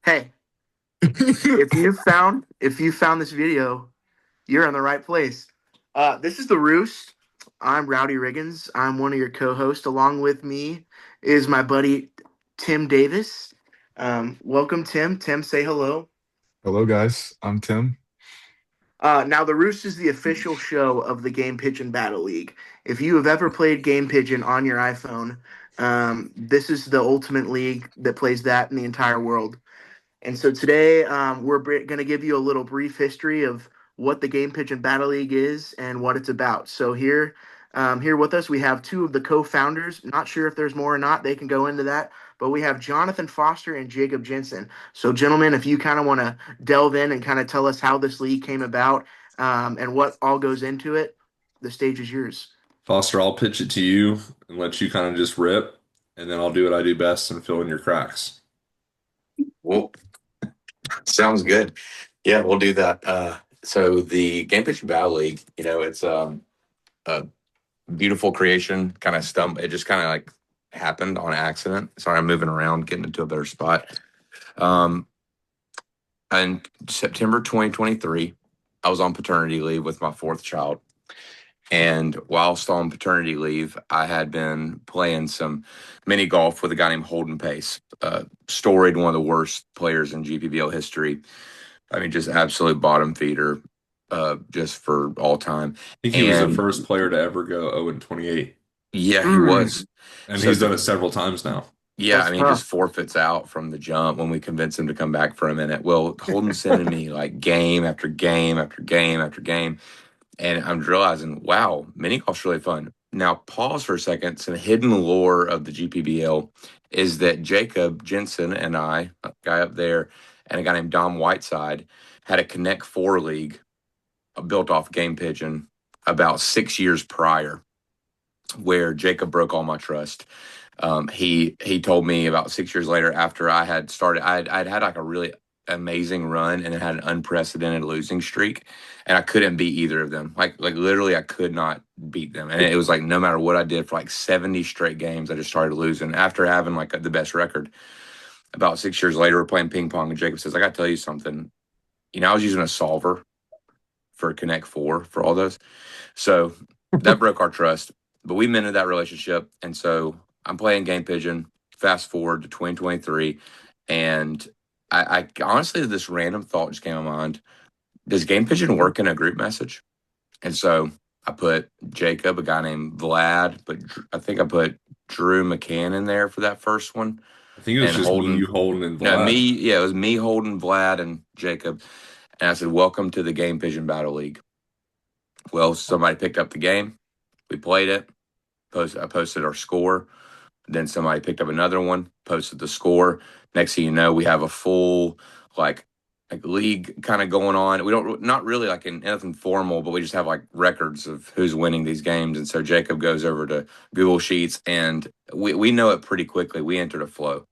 Hey, if you found this video, you're in the right place. This is the Roost. I'm Rowdy Riggins. I'm one of your co-hosts. Along with me is my buddy Tim Davis. Welcome, Tim. Tim, say hello. Hello, guys. I'm Tim. Now, the Roost is the official show of the GamePigeon Battle League. If you have ever played GamePigeon on your iPhone, this is the ultimate league that plays that in the entire world. And so today we're going to give you a little brief history of what the Game Pigeon Battle League is and what it's about. So here with us, we have two of the co-founders. Not sure if there's more or not. They can go into that. But we have Jonathan Foster and Jacob Jensen. So, gentlemen, if you kind of want to delve in and kind of tell us how this league came about and what all goes into it, the stage is yours. Foster, I'll pitch it to you and let you kind of just rip, and then I'll do what I do best and fill in your cracks. Well, sounds good. Yeah, we'll do that. So the Game Pitching Battle League, it's a beautiful creation. Kind of It just kind of like happened on accident. Sorry, I'm moving around, getting into a better spot. Um, in September 2023, I was on paternity leave with my fourth child. And whilst on paternity leave, I had been playing some mini golf with a guy named Holden Pace, storied one of the worst players in GPBL history. I mean, just absolute bottom feeder, just for all time. I think he was the first player to ever go 0-28, Yeah, he was. and So he's done it several times now. yeah, That's I mean, tough. just forfeits out from the jump when we convince him to come back for a minute. Well, Holden's sending me like game after game after game after game. And I'm realizing, wow, mini golf's really fun. Now, pause for a second. Some hidden lore of the GPBL is that Jacob Jensen and I, a guy up there, and a guy named Dom Whiteside, had a Connect Four league built off Game Pigeon about 6 years prior, where Jacob broke all my trust. He told me about 6 years later, after I had started, I'd had like a really amazing run and it had an unprecedented losing streak, and I couldn't beat either of them. Like literally, I could not beat them, and it was like no matter what I did for like 70 straight games, I just started losing after having like the best record. About 6 years later, we're playing ping pong, and Jacob says, "I got to tell you something. I was using a solver for Connect Four for all those, so that broke our trust." But we mended that relationship, and so I'm playing Game Pigeon. Fast forward to 2023, and I honestly, this random thought just came to my mind. Does Game Pigeon work in a group message? And so I put Jacob, a guy named Vlad, but I think I put Drew McCann in there for that first one. I think it was And just me, you, Holden, Holden, and no, me, Vlad. yeah, it was me, Holden, Vlad, and Jacob. And I said, "Welcome to the Game Pigeon Battle League." Well, somebody picked up the game. We played it. I posted our score. Then somebody picked up another one, posted the score. Next thing you know, we have a full like league kind of going on. We don't, not really like in anything formal, but we just have like records of who's winning these games. And so Jacob goes over to Google Sheets, and we know it pretty quickly. We entered a flow,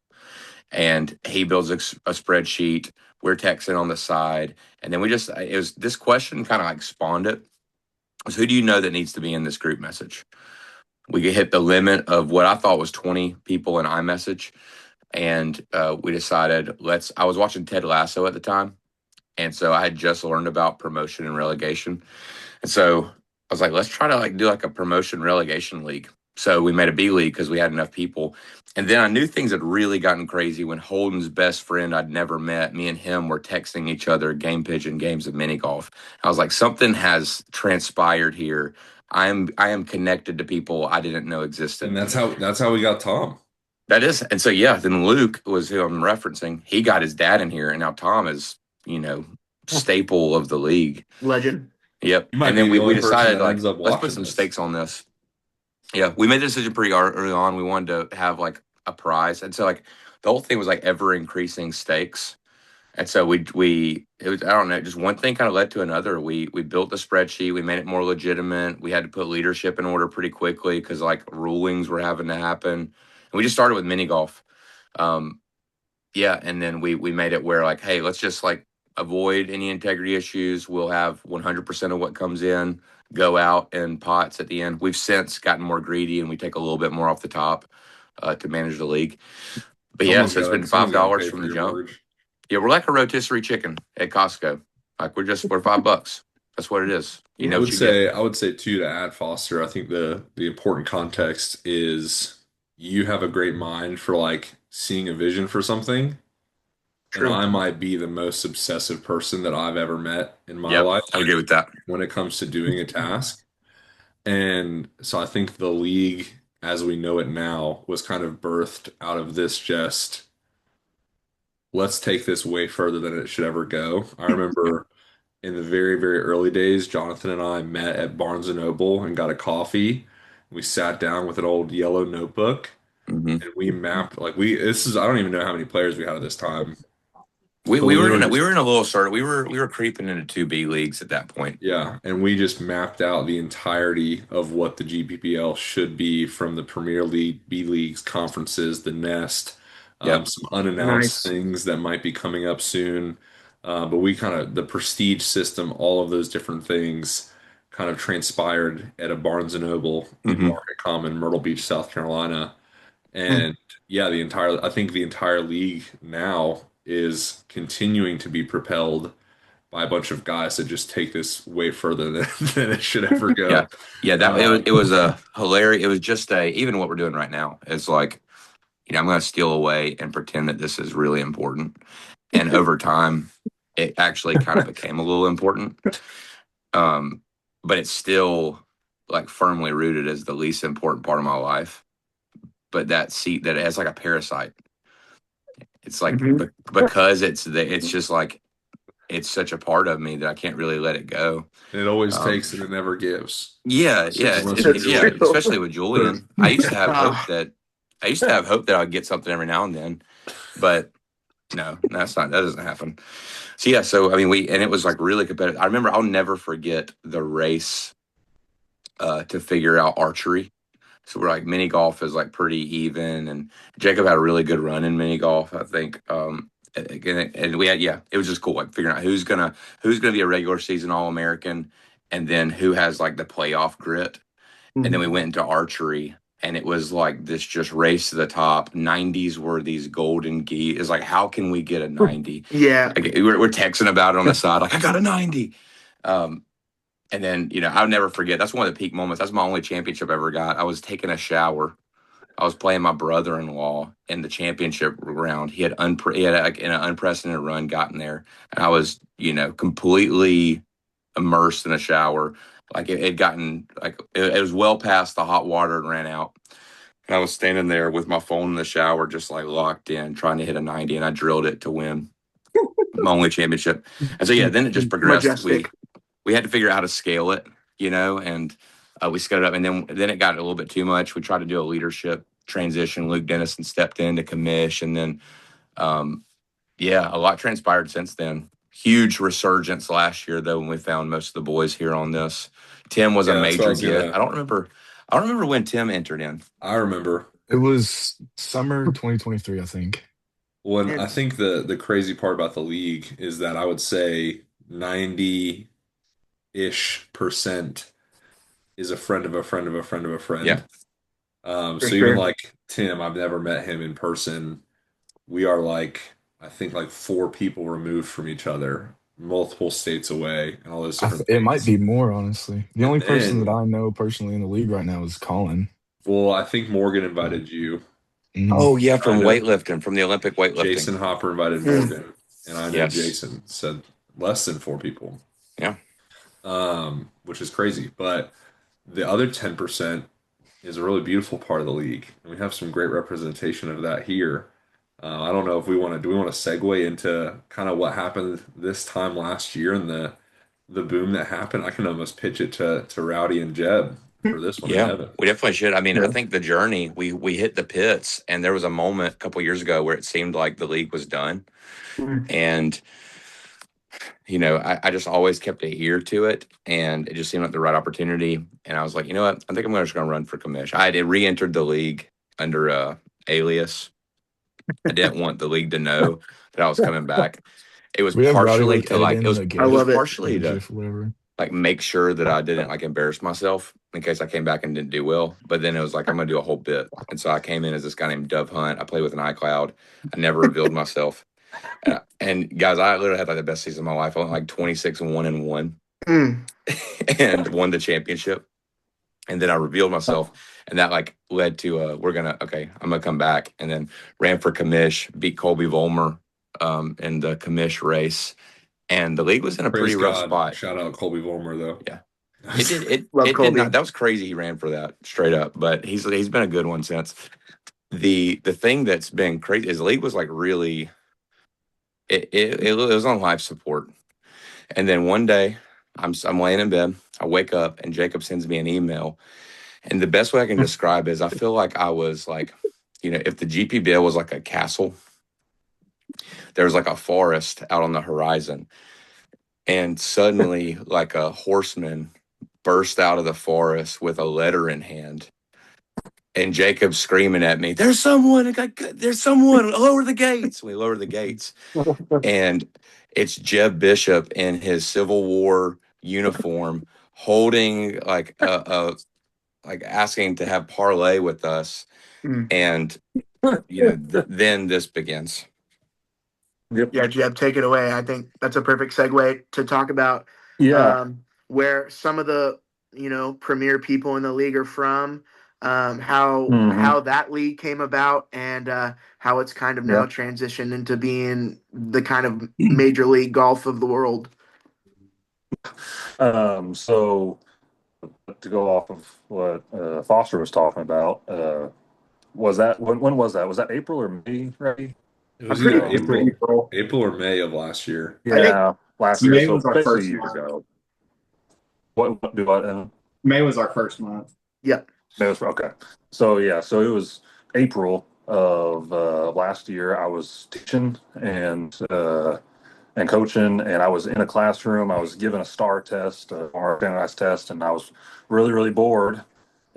and he builds a spreadsheet. We're texting on the side, and then it was this question kind of like spawned it. Was, who do you know that needs to be in this group message? We could hit the limit of what I thought was 20 people in iMessage. And we decided, I was watching Ted Lasso at the time. And so I had just learned about promotion and relegation. And so I was like, let's try to like do like a promotion relegation league. So we made a B league because we had enough people. And then I knew things had really gotten crazy when Holden's best friend I'd never met, me and him were texting each other Game Pigeon games of mini golf. I was like, something has transpired here. I am connected to people I didn't know existed. And that's how we got Tom. That is, and so yeah, then Luke was who I'm referencing. He got his dad in here, and now Tom is, staple of the league. Legend. Yep. You might And be then the we only person decided that like ends up let's put watching some this. stakes on this. Yeah, we made the decision pretty early on. We wanted to have like a prize, and so like the whole thing was like ever increasing stakes. And so it was, I don't know, just one thing kind of led to another. We built the spreadsheet, we made it more legitimate. We had to put leadership in order pretty quickly because like rulings were having to happen. And we just started with mini golf. Um, yeah, and then we made it where like, hey, let's just like avoid any integrity issues. We'll have 100% of what comes in go out in pots at the end. We've since gotten more greedy and we take a little bit more off the top to manage the league. But yeah, so it's been Someone's got to $5 pay from for the your jump. mortgage. Yeah, we're like a rotisserie chicken at Costco. Like we're $5. That's what it is. You know what you get. I would say too, to add Foster, I think the important context is you have a great mind for like seeing a vision for something, and True. I might be the most obsessive person that I've ever met in my Yep, life I agree with that. when it comes to doing a task. And so I think the league as we know it now was kind of birthed out of this just let's take this way further than it should ever go. I remember in the very, very early days, Jonathan and I met at Barnes and Noble and got a coffee. We sat down with an old yellow notebook Hmm. and we mapped like this is I don't even know how many players we had at this time, We but we we were were in a, just we were in a little sort of we were creeping into 2B leagues at that point. yeah, and we just mapped out the entirety of what the GPBL should be from the Premier League, B leagues, conferences, the Nest, Yep. some unannounced Nice. things that might be coming up soon. But we kind of the prestige system, all of those different things kind of transpired at a Barnes and Noble in Hmm. Market Common, Myrtle Beach, South Carolina. Mm. And yeah, I think the entire league now is continuing to be propelled by a bunch of guys that just take this way further than, than it should ever Yeah, go. yeah. That Um, it was a hilarious. It was just a even what we're doing right now. It's like I'm going to steal away and pretend that this is really important. And over time, it actually kind of became a little important. Um, but it's still like firmly rooted as the least important part of my life. But that seat that it has like a parasite. It's like Mhm. because it's just like it's such a part of me that I can't really let it go. and it always Um, takes and it never gives. yeah, That's yeah, Unless you're that's yeah. true. Julian. Especially with Julian, Ah, I used to have hope that I'd get something every now and then, but no, that doesn't happen. So yeah, so I mean, it was like really competitive. I remember I'll never forget the race to figure out archery. So we're like mini golf is like pretty even, and Jacob had a really good run in mini golf, I think. And we had it was just cool like figuring out who's gonna be a regular season All American, and then who has like the playoff grit. And then we mhm. went into archery, and it was like this just race to the top. 90s were these golden geese. It's like how can we get a 90? Yeah. Like we're texting about it on the side, like I got a 90. Um, and then, I'll never forget. That's one of the peak moments. That's my only championship I ever got. I was taking a shower. I was playing my brother-in-law in the championship round. He had like in an unprecedented run gotten there, and I was, completely immersed in a shower. Like it had gotten like it was well past the hot water and ran out. And I was standing there with my phone in the shower, just like locked in, trying to hit a 90, and I drilled it to win my only championship. And so yeah, then it just progressed. We Majestic. we had to figure out how to scale it, and we scaled it up, and then it got a little bit too much. We tried to do a leadership transition. Luke Dennison stepped in to commish, and then yeah, a lot transpired since then. Huge resurgence last year, though, when we found most of the boys here on this. Tim was a Yeah, that's what I major was get. gonna. I don't remember when Tim entered in. I remember It was summer 2023, I think. when I And think the crazy part about the league is that I would say 90-ish% is a friend of a friend of a friend of a Yeah, friend. for So even sure. like Tim, I've never met him in person. We are like, I think like four people removed from each other, multiple states away, and all those different It might things. be more, honestly. The And only person that then, I know personally in the league right now is Colin. well, I think Morgan So, invited you. mhm. oh yeah, I from know weightlifting, from the Olympic weightlifting. Jason Hopper invited Mm. Morgan, and I know Yes. Jason said less than four people, Yeah. which is crazy. But the other 10% is a really beautiful part of the league, and we have some great representation of that here. I don't know if do we want to segue into kind of what happened this time last year and the boom that happened? I can almost pitch it to Rowdy and Jeb for this one and Yeah, Evan. we definitely should. I mean, I Yeah. think the journey we hit the pits, and there was a moment a couple years ago where it seemed like the league was done, Mm. and I just always kept an ear to it, and it just seemed like the right opportunity. And I was like, you know what, I think I'm just going to run for commish. I had re-entered the league under alias. I didn't want the league to know that I was coming back. It was We have Rowdy partially like to edit like in the I it was love GIF it. or partially the to GIF or whatever. like make sure that I didn't like embarrass myself in case I came back and didn't do well. But then it was like I'm gonna do a whole bit, and so I came in as this guy named Dove Hunt. I played with an iCloud. I never revealed myself, And guys, I literally had like the best season of my life. I went like 26-1-1 Mm. and won the championship. And then I revealed myself, and that like led to I'm gonna come back, and then ran for commish, beat Colby Volmer in the commish race, and the league was in a Praise pretty rough God. spot. Shout out Colby Volmer though. Yeah. It Love did Colby. not. That was crazy. He ran for that straight up, but he's been a good one since. The thing that's been crazy is the league was like really it was on life support, and then one day I'm laying in bed, I wake up, and Jacob sends me an email, and the best way I can describe is I feel like I was like, if the GPBL was like a castle, there was like a forest out on the horizon, and suddenly like a horseman burst out of the forest with a letter in hand. And Jacob screaming at me, "There's someone! There's someone! Lower the gates!" We lower the gates, and it's Jeb Bishop in his Civil War uniform, holding like like asking to have parlay with us, Mm. and then this begins. Yep. Yeah, Jeb, take it away. I think that's a perfect segue to talk about Yeah. where some of the premier people in the league are from, how Mhm. that league came about, and how it's kind of now Yeah. transitioned into being the kind of major league golf of the world. So to go off of what Foster was talking about, was that when was that? Was that April or May, right? It I'm was pretty. either April or May of last year. I think Yeah, last year. May So was our basically first years month. ago. What do I? May was our first month. yeah. May was okay. So yeah, so it was April of last year. I was teaching and coaching, and I was in a classroom. I was given a STAR test, or a standardized test, and I was really bored.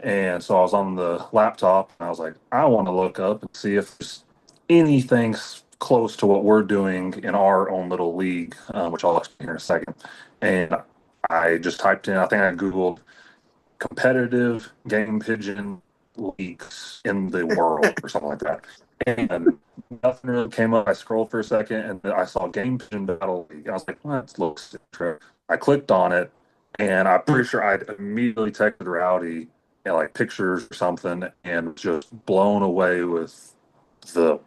And so I was on the laptop, and I was like, I want to look up and see if there's anything close to what we're doing in our own little league, which I'll explain here in a second. And I just typed in, I think I Googled competitive game pigeon leagues in the world or something like that. And nothing really came up. I scrolled for a second, and then I saw GamePigeon Battle League. I was like, well, that looks interesting. I clicked on it, and I'm pretty sure I'd immediately texted Rowdy and like pictures or something, and was just blown away with the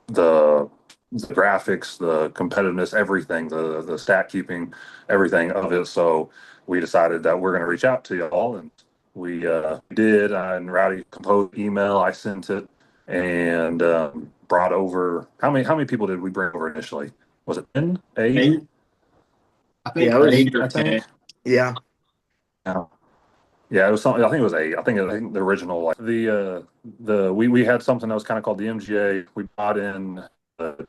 the the graphics, the competitiveness, everything, the stat keeping, everything of it. So we decided that we're going to reach out to y'all, and we did. And Rowdy composed email. I sent it, and brought over. How many people did we bring over initially? Was it 10, 8? Eight. I think Yeah, it was- 8 or I 10. think. Yeah. Yeah, it was something. I think it was 8. I think the original, like we had something that was kind of called the MGA. We brought in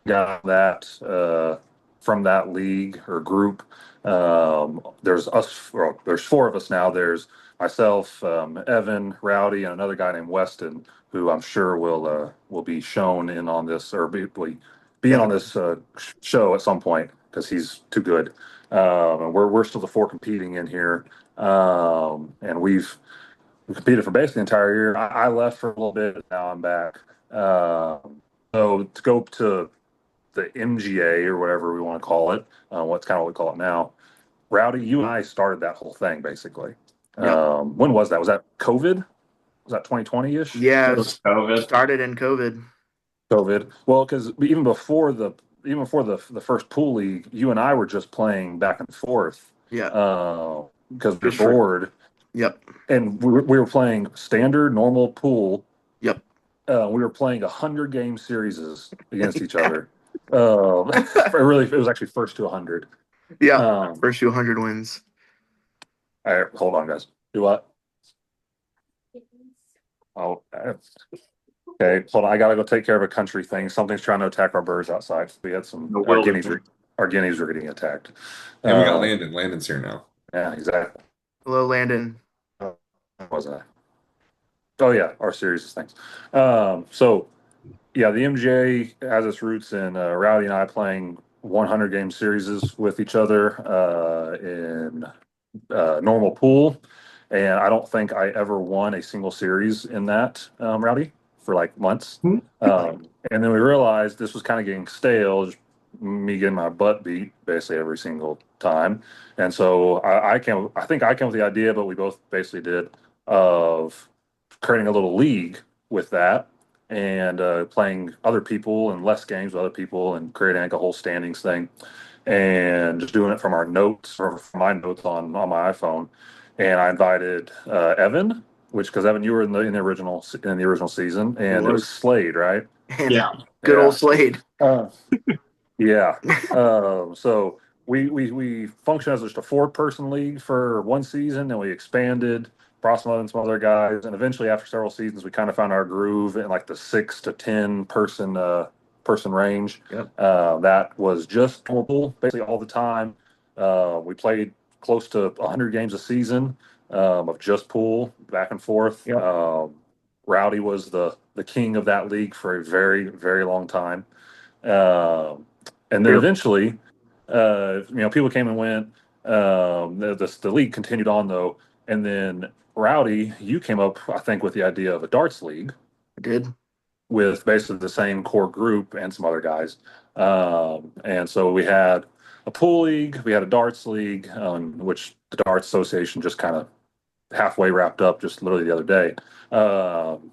got that from that league or group. There's us. Well, there's 4 of us now. There's myself, Evan, Rowdy, and another guy named Weston, who I'm sure will be shown in on this or be in on this show at some point because he's too good. And we're still the 4 competing in here. And we've competed for basically the entire year. I left for a little bit, and now I'm back. So to go to the MGA or whatever we want to call it, what's kind of what we call it now. Rowdy, you and I started that whole thing basically. Yep. When was that? Was that COVID? Was that 2020-ish? Yeah. It was COVID. Started in COVID. COVID. Well, because even before the first pool league, you and I were just playing back and forth. Yeah. Because we were Just for- bored. Yep. And we were playing standard, normal pool. Yep. We were playing 100 game series against each other. It was actually first to 100. Yeah. First 200 wins. All right, hold on, guys. Do what? Oh, okay. Hold on. I gotta go take care of a country thing. Something's trying to attack our birds outside. We had some The our guineas. wilderness. Our guineas were getting attacked. And we got Landon. Landon's here now. Yeah, exactly. Hello, Landon. What was I? Oh yeah, our series things. So yeah, the MJ has its roots in Rowdy and I playing 100 game series with each other in normal pool, and I don't think I ever won a single series in that, Rowdy, for like months. And then we realized this was kind of getting stale. Just me getting my butt beat basically every single time. And so I think I came with the idea, but we both basically did, of creating a little league with that and playing other people and less games with other people and creating like a whole standings thing and just doing it from our notes or from my notes on my iPhone. And I invited Evan, which because Evan, you were in the original season, and it was Was. Slade, right? And Yeah. good Yeah. old Slade. Yeah. So we functioned as just a 4-person league for one season, and we expanded, brought some other guys, and eventually after several seasons, we kind of found our groove in like the 6 to 10 person range. Yep. That was just doable basically all the time. We played close to 100 games a season of just pool back and forth. Yep. Rowdy was the king of that league for a very, very long time. And then Yep. eventually, people came and went. The league continued on though, and then Rowdy, you came up, I think, with the idea of a darts league I did. with basically the same core group and some other guys. And so we had a pool league, we had a darts league, which the Darts Association just kind of halfway wrapped up just literally the other day.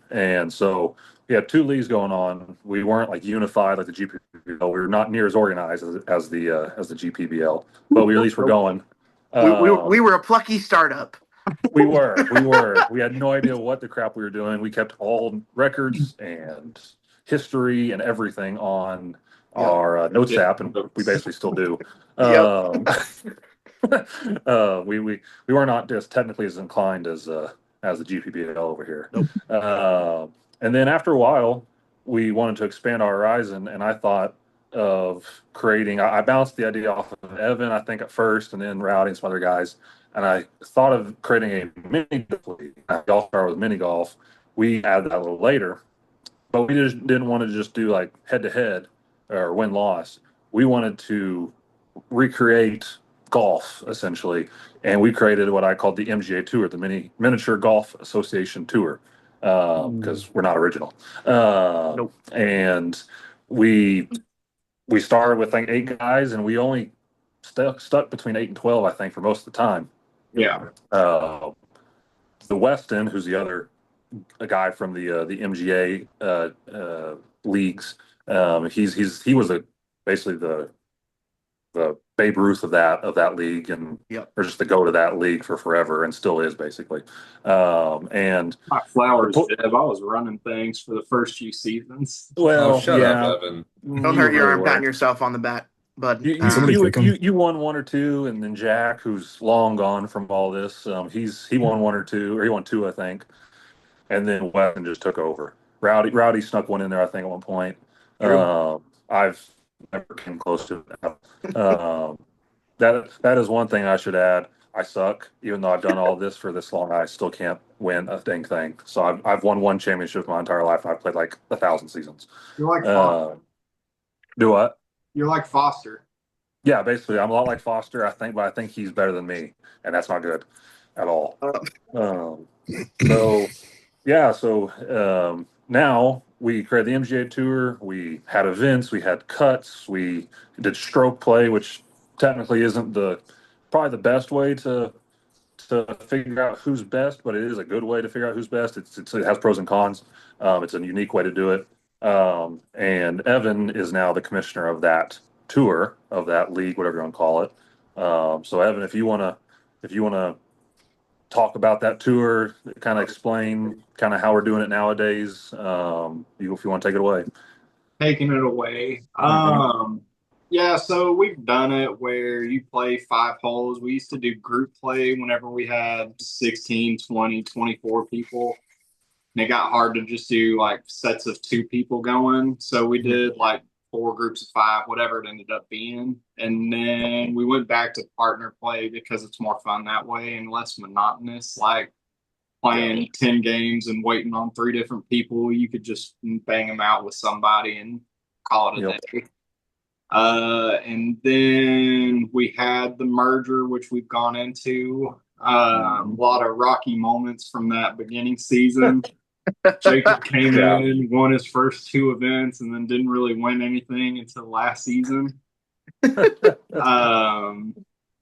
And so we had 2 leagues going on. We weren't like unified like the GPBL. We were not near as organized as the GPBL, but we at least were going. We were a plucky startup. We were. We had no idea what the crap we were doing. We kept all records and history and everything on our notes app, and we basically still do. We were not just technically as inclined as the GPBL over here. Nope. And then after a while, we wanted to expand our horizon, and I thought of creating. I bounced the idea off of Evan, I think at first, and then Rowdy and some other guys. And I thought of creating a mini league, a golf start with mini golf. We added that a little later, but we just didn't want to just do like head to head or win loss. We wanted to recreate golf essentially, and we created what I called the MGA Tour, the Miniature Golf Association Tour, because we're not original. Nope. And we started with like 8 guys, and we only stuck between 8 and 12, I think, for most of the time. Yeah. The Weston, who's the other a guy from the MGA leagues, he was basically the Babe Ruth of that league, and Yep. or just the go to that league for forever, and still is basically. And My flowers, Jeb. I was running things for the first few seasons. well, Shut yeah, up, Evan. Don't hurt your arm patting yourself on the back, bud. You won 1 or 2, and then Jack, who's long gone from all this, he won 1 or 2, or he won 2, I think, and then Weston just took over. Rowdy snuck 1 in there, I think, at one point. I've never came close to that. That is one thing I should add. I suck, even though I've done all this for this long. I still can't win a dang thing. So I've won 1 championship my entire life. I've played like 1,000 seasons. You're like Foster. Do what? You're like Foster. Yeah, basically, I'm a lot like Foster, I think, but I think he's better than me, and that's not good at all. So now we created the MGA Tour. We had events, we had cuts, we did stroke play, which technically isn't probably the best way to figure out who's best, but it is a good way to figure out who's best. It has pros and cons. It's a unique way to do it. And Evan is now the commissioner of that tour, of that league, whatever you want to call it. So Evan, if you want to talk about that tour, kind of explain kind of how we're doing it nowadays, if you want to take it away. Taking it away. Yeah, so we've done it where you play 5 holes. We used to do group play whenever we had 16, 20, 24 people. And it got hard to just do like sets of 2 people going. So we did like 4 groups of 5, whatever it ended up being. And then we went back to partner play because it's more fun that way and less monotonous. Like playing 10 games and waiting on 3 different people. You could just bang them out with somebody and call it a day. And then we had the merger, which we've gone into. A lot of rocky moments from that beginning season. Jacob came in, won his first 2 events, and then didn't really win anything until last season. Um,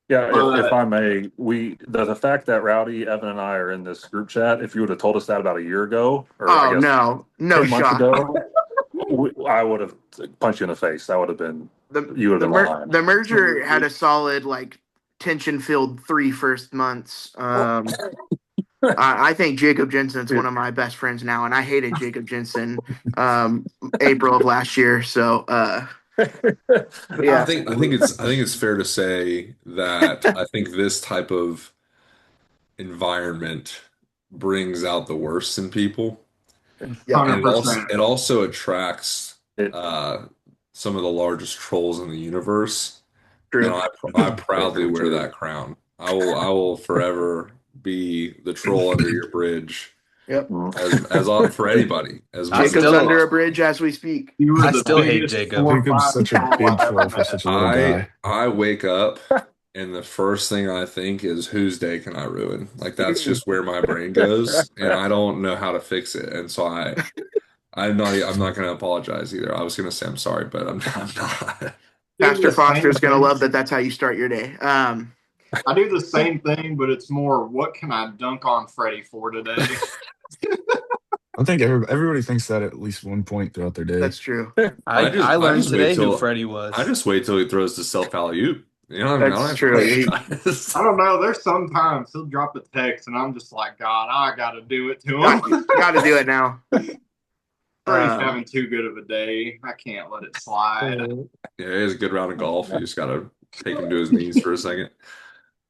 Yeah, if but I may, the fact that Rowdy, Evan, and I are in this group chat, if you would have told us that about a year ago, or I Oh guess no, no 10 months shot. ago, I would have punched you in the face. That would have been, you would have been lying. The merger had a solid like tension filled 3 first months. I think Jacob Jensen's one of my best friends now, and I hated Jacob Jensen April of last year. So I yeah, think it's fair to say that I think this type of environment brings out the worst in people, yeah, and 100%. it also attracts It, uh, some of the largest trolls in the universe. And true. I proudly very wear true. that crown. I will forever be the troll under your bridge Yep. for anybody as I much as Jacob's still- under a possible. bridge as we speak. You were I the still hate biggest Jacob. 4 or Jacob's 5 such a troll big I've ever troll for met. such a little guy. I wake up and the first thing I think is whose day can I ruin? Like that's just where my brain goes, and I don't know how to fix it. And so I'm not going to apologize either. I was going to say I'm sorry, but I'm not. Pastor The same Foster's gonna thing. love that. That's how you start your day. I do the same thing, but it's more, what can I dunk on Freddie for today? I think everybody thinks that at least one point throughout their day. That's true. I learned just wait today who till Freddie was. I just wait till he throws the self alley-oop. You know, That's I don't have true. to apologize. I don't know. There's sometimes he'll drop a text, and I'm just like, God, I got to do it to him. Got to do it now. Freddie's having too good of a day. I can't let it slide. Yeah, he has a good round of golf. You just gotta take him to his knees for a second.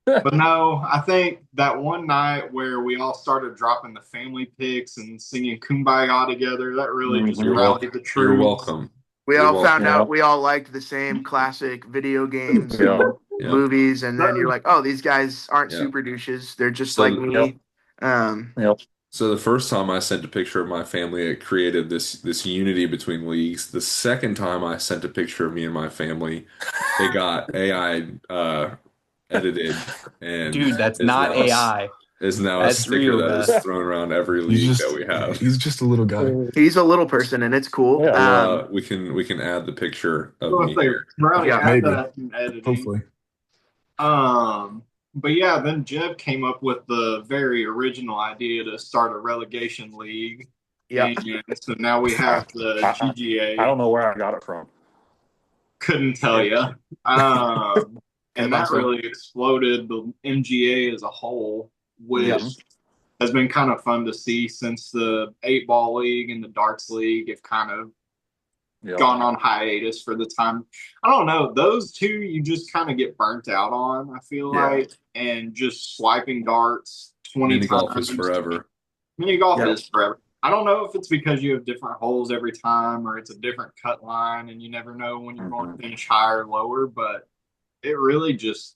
But no, I think that one night where we all started dropping the family pics and singing Kumbaya together, that really just Mhm. rallied the You're troops. welcome. We You're all welcome. found Yeah. out we all liked the same classic video games, Yeah. Yeah. movies, and then you're like, oh, these guys aren't Yeah. super douches. They're just So- like me. Yep. So the first time I sent a picture of my family, it created this unity between leagues. The second time I sent a picture of me and my family, it got AI edited, and Dude, that's is not now a- AI. is now a That's sticker real, that is Beth. thrown around every He's league just that we have. he's just a little guy. He's a little person, and it's cool. Yeah. We can add the picture of So me if they here. Brownie, Yeah, add maybe. that in editing. Hopefully. But yeah, then Jeb came up with the very original idea to start a relegation league. Yeah. And so now we have the GGA. I don't know where I got it from. Couldn't tell you. And that Also. really exploded the MGA as a whole, which Yep. has been kind of fun to see since the 8-ball league and the darts league have kind of Yep. gone on hiatus for the time. I don't know. Those two you just kind of get burnt out on, I feel Yeah. like. And just swiping darts 20 Mini times. golf is forever. Mini golf Yep. is forever. I don't know if it's because you have different holes every time or it's a different cut line and you never know when you're going to finish higher or lower, but it really just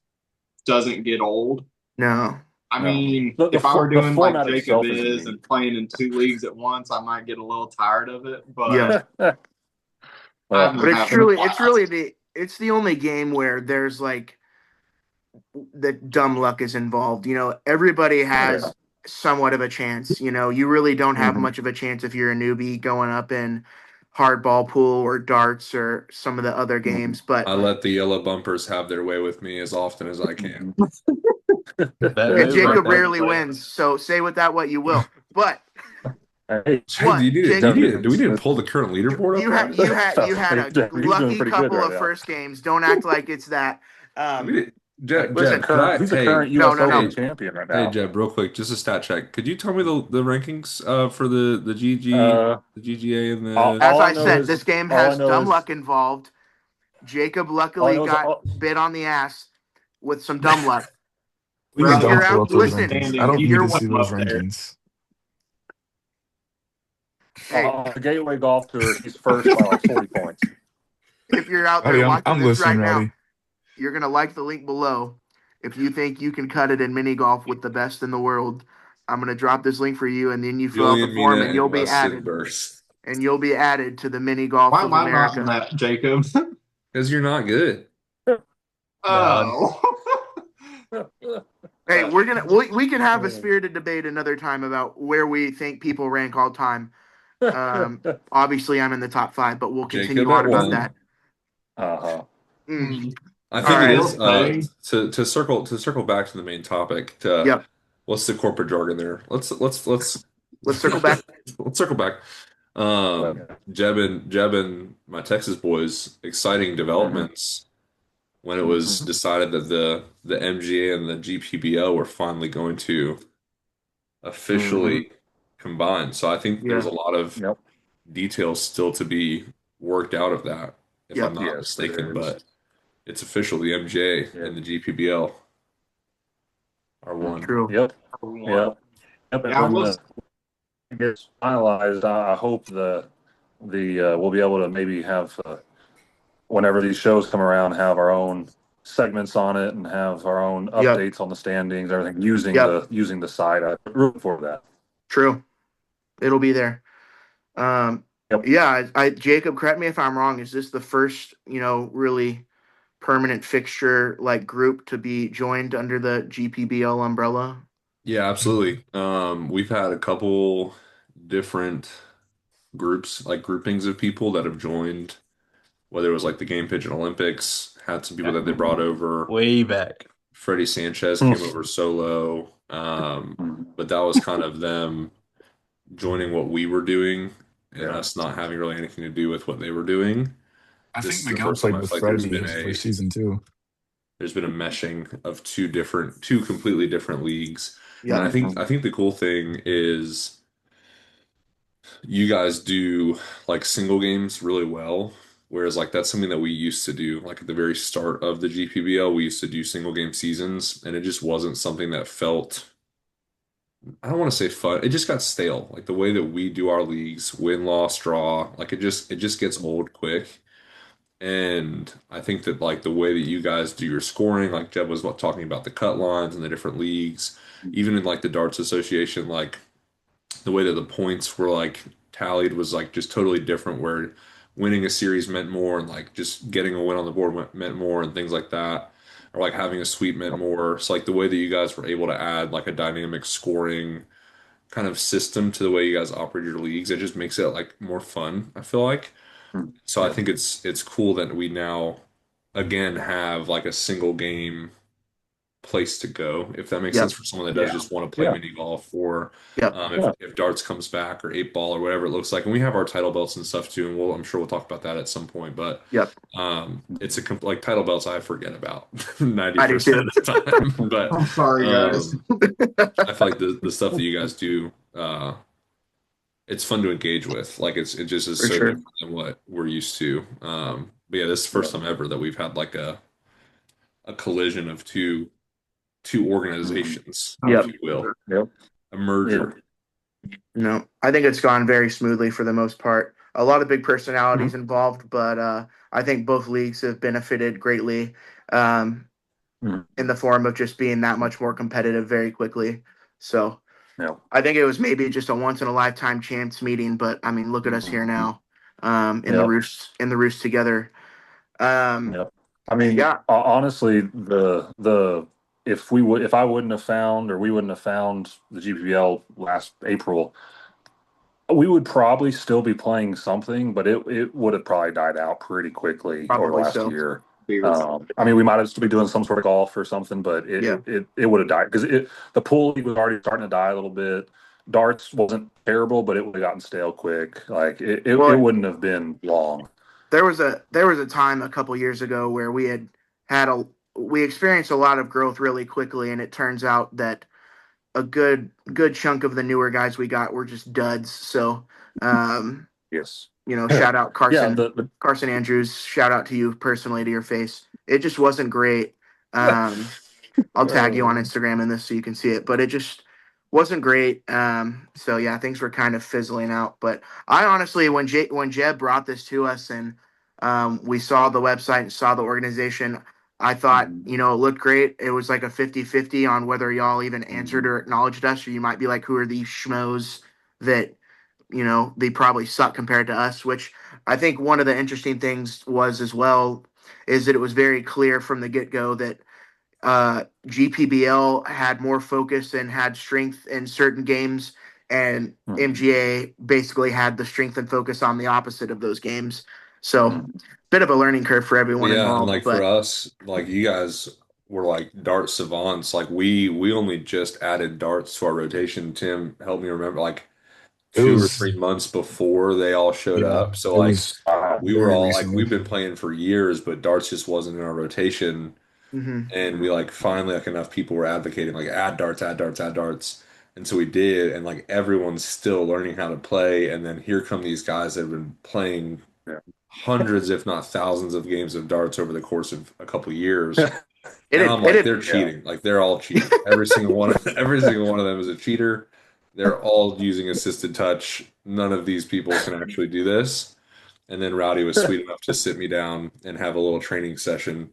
doesn't get old. No. I No. mean, The if I were the doing like format Jacob itself is is unique. and playing in 2 leagues at once, I might get a little tired of it. But Yeah. Well, But it's the only game where there's like the dumb luck is involved. You know, everybody has somewhat of a chance. You know, you really don't have Mhm. much of a chance if you're a newbie going up in hardball pool or darts or some of the other games. But I let the yellow bumpers have their way with me as often as I can. Bet and move Jacob right there. rarely wins, so say with that what you will. But hey, What? Do you Jacob- we need to pull the current leaderboard up? you had a He's doing lucky pretty couple good right of now. first games. Don't act like it's that. Jeb, Listen, He's a current No, US no, no. Open champion right now. Hey Jeb, real quick, just a stat check. Could you tell me the rankings for the GG, the GGA, and the? All As I know said, is- this game all I has know dumb is- luck involved. Jacob luckily all I know is- got bit on the ass with some dumb luck. Please Well, don't you're pull out- up those listen, rankings. I don't need you're to see one those up there. rankings. Hey, On the Gateway Golf Tour, he's first by like 40 points. if you're out there Rowdy, watching I'm this listening, right Rowdy. now, you're gonna like the link below. If you think you can cut it in mini golf with the best in the world, I'm gonna drop this link for you, and then you fill out the Julian form, Mina and you'll and be Wes added. Burst. And you'll be added to the mini golf why of am I not in America. that, Jacob? Because you're not good. Oh. Hey, we can have a spirited debate another time about where we think people rank all time. Obviously, I'm in the top 5, but we'll continue Jacob on at about 1. that. Uh-huh. Mm. I All think it right. is Okay. to circle back to the main topic. Yep. What's the corporate jargon there? Let's circle back. Let's circle back. Jeb and my Texas boys, exciting developments when it was decided that the MGA and the GPBL were finally going to officially combine. So I think there's Yeah. a lot of Yep. details still to be worked out of that, if I'm Yep. not Yes, there mistaken. is. But it's official. The MGA Yep. and the GPBL are one. True. Yep. One. Yep. Yep. Yeah, I And when was. it gets finalized, I hope the we'll be able to maybe have whenever these shows come around, have our own segments on it and have our own Yep. updates on the standings, everything using Yep. the site. I'm rooting for that. True. It'll be there. Yep. Yeah. Jacob, correct me if I'm wrong. Is this the first, really permanent fixture like group to be joined under the GPBL umbrella? Yeah, absolutely. We've had a couple different groups, like groupings of people that have joined, whether it was like the Game Pigeon Olympics, had some people that they brought over. Way back. Freddie Sanchez came over solo. But that was kind of them joining what we were doing and us not having really anything to do with what they were doing. I This think is the Miguel first time played I with feel like there's Freddie been his first season too. there's been a meshing of two completely different leagues. And Yeah. I think the cool thing is you guys do like single games really well, whereas like that's something that we used to do. Like at the very start of the GPBL, we used to do single game seasons, and it just wasn't something that felt, I don't want to say fun. It just got stale. Like the way that we do our leagues, win, loss, draw, like it just gets old quick. And I think that like the way that you guys do your scoring, like Jeb was talking about the cut lines and the different leagues, even in like the Darts Association, like the way that the points were like tallied was like just totally different, where winning a series meant more and like just getting a win on the board meant more and things like that, or like having a sweep meant more. So like the way that you guys were able to add like a dynamic scoring kind of system to the way you guys operate your leagues, it just makes it like more fun, I feel like. So I think it's cool that we now again have like a single game place to go, if that makes sense Yep. for someone that does just want to play mini golf, or Yep. if darts comes back or eight ball or whatever it looks like. And we have our title belts and stuff too, and I'm sure we'll talk about that at some point. But Yep. it's like title belts I forget about I do 90% too. of the time. But I'm sorry, guys. I feel like the stuff that you guys do, it's fun to engage with. Like it just is For so sure. different than what we're used to. But yeah, this is the first time ever that we've had like a collision of two organizations, Yep. if you will, Yep. a merger. No, I think it's gone very smoothly for the most part. A lot of big personalities involved, but I think both leagues have benefited greatly in the form of just being that much more competitive very quickly. So I think it was maybe just a once in a lifetime chance meeting, but I mean, look at us here now in the roost together. Yep. I mean, Yeah. honestly, the if I wouldn't have found or we wouldn't have found the GPBL last April, we would probably still be playing something, but it would have probably died out pretty quickly over the Probably last so. year. I mean, we might have still be doing some sort of golf or something, but it would have died because the pool league was already starting to die a little bit. Darts wasn't terrible, but it would have gotten stale quick. Like it wouldn't have been long. There was a time a couple years ago where we experienced a lot of growth really quickly, and it turns out that a good chunk of the newer guys we got were just duds. So Yes. Shout out Carson. Yeah, Carson Andrews, shout out to you personally, to your face. It just wasn't great. I'll tag you on Instagram in this so you can see it, but it just wasn't great. So yeah, things were kind of fizzling out. But I honestly, when Jeb brought this to us and we saw the website and saw the organization, I thought, it looked great. It was like a 50-50 on whether y'all even answered or acknowledged us, or you might be like, who are these schmoes that they probably suck compared to us, which I think one of the interesting things was as well is that it was very clear from the get-go that GPBL had more focus and had strength in certain games, and MGA basically had the strength and focus on the opposite of those games. So bit of a learning curve for everyone Yeah, and involved, like for but us, like you guys were like dart savants. Like we only just added darts to our rotation. Tim, help me remember, like It 2 or 3 was months before they all showed yeah, up. So it like was we were very all like recently. we've been playing for years, but darts just wasn't in our rotation. mhm. And we like finally like enough people were advocating like add darts, add darts, add darts. And so we did, and like everyone's still learning how to play. And then here come these guys that have been playing hundreds, if not thousands, of games of darts over the course of a couple years. And I'm It like, had they're cheating. Like they're all cheating. Every single one of them is a cheater. They're all using assisted touch. None of these people can actually do this. And then Rowdy was sweet enough to sit me down and have a little training session.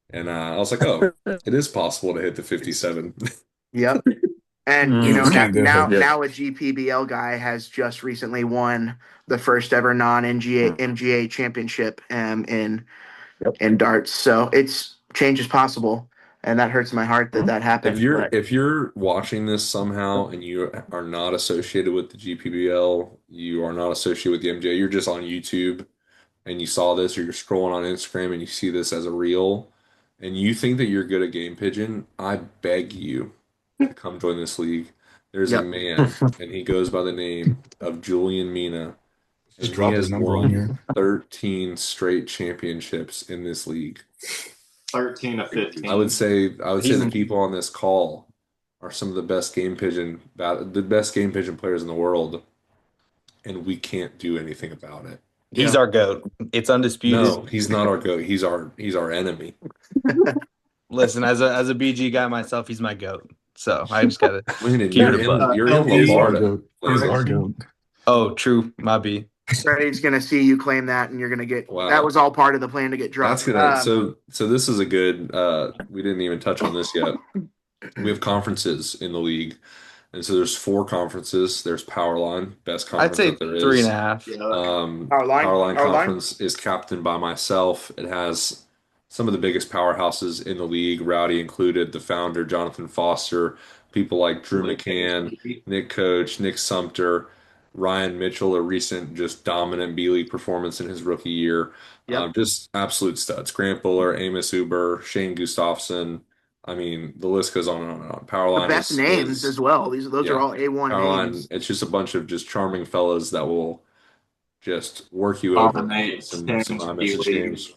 And I was like, oh, it is possible to hit the 57. Yep. And You just can't do it. now a GPBL guy has just recently won the first ever non MGA championship in darts. So it's change is possible, and that hurts my heart that that happened. But If you're watching this somehow and you are not associated with the GPBL, you are not associated with the MGA, you're just on YouTube and you saw this, or you're scrolling on Instagram and you see this as a reel, and you think that you're good at Game Pigeon, I beg you to come join this league. There's a yep, man, and he goes by the name of Julian Mina, Just and he drop his has number on won here. 13 straight championships in this league. 13 to 15. I would say the people on this call are some of the best the best Game Pigeon players in the world, and we can't do anything about it. He's Yeah. our goat. It's undisputed. No, he's not our goat. He's our enemy. Listen, as a BG guy myself, he's my goat. So I just gotta Landon, keep it a buck. you're in LP. He's our Labarda. goat. He's our goat. Oh, true, my B. Freddie's gonna see you claim that, and you're gonna get Wow. that was all part of the plan to get That's dropped. gonna so this is a good we didn't even touch on this yet. We have conferences in the league. And so there's 4 conferences. There's Powerline, best I'd conference say that there is. 3.5. Yeah. Powerline Powerline? Conference is captained by myself. It has some of the biggest powerhouses in the league, Rowdy included, the founder, Jonathan Foster, people like Drew McCann, Nick Coach, Nick Sumter, Ryan Mitchell, a recent just dominant B League performance in his rookie year. Yep. Just absolute studs. Grant Buller, Amos Uber, Shane Gustafson. I mean, the list goes on and on and on. The Powerline best names as well. Those are all A1 Powerline, names. it's just a bunch of just charming fellas that will just work you over Dominate some Tim's iMessage B-League. games.